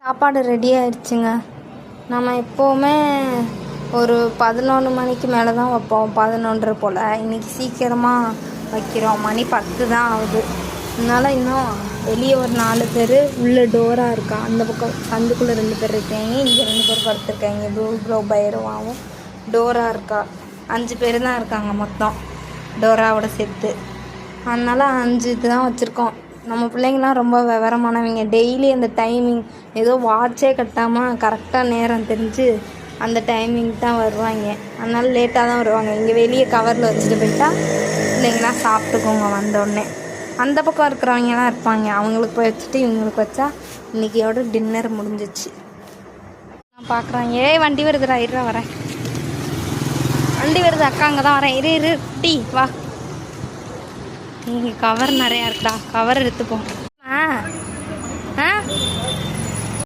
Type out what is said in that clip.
சாப்பாடு ரெடி ஆயிடுச்சுங்க. நம்ம எப்போவுமே ஒரு 11 மணிக்கு மேலே தான் வைப்போம், 11:30 போல். இன்றைக்கி சீக்கிரமாக வைக்கிறோம், மணி 10 தான் ஆகுது. அதனால் இன்னும் வெளியே ஒரு 4 பேர், உள்ளே டோராக இருக்கா, அந்த பக்கம் சந்துக்குள்ளே 2 பேர் இருக்காங்க, இங்கே 2 பேர் படுத்துருக்காங்க. ப்ரோ பைரவாவும் டோராக இருக்கா, 5 பேர் தான் இருக்காங்க மொத்தம் டோராவோட சேர்த்து. அதனால் 5 இது தான் வச்சுருக்கோம். நம்ம பிள்ளைங்களாம் ரொம்ப விவரமானவங்க. டெய்லி அந்த டைமிங் ஏதோ வாட்சே கட்டாமல் கரெக்டாக நேரம் தெரிஞ்சு அந்த டைமிங் தான் வருவாங்க. அதனால் லேட்டாக தான் வருவாங்க. இங்கே வெளியே கவரில் வச்சுட்டு போயிட்டா பிள்ளைங்களாம் சாப்பிட்டுக்கோங்க வந்தோடனே. அந்த பக்கம் இருக்கிறவங்கலாம் இருப்பாங்க, அவங்களுக்கு போய் வச்சுட்டு இவங்களுக்கு வச்சா இன்றைக்கியோட டின்னர் முடிஞ்சிச்சு. நான் பார்க்குறாங்க. வண்டி வருதுடா, இருடா வரேன். வண்டி வருது, அக்கா அங்கே தான் வரேன், இரு டீ வா. இங்கே கவர் நிறையா இருக்குடா, கவர் எடுத்துப்போம்.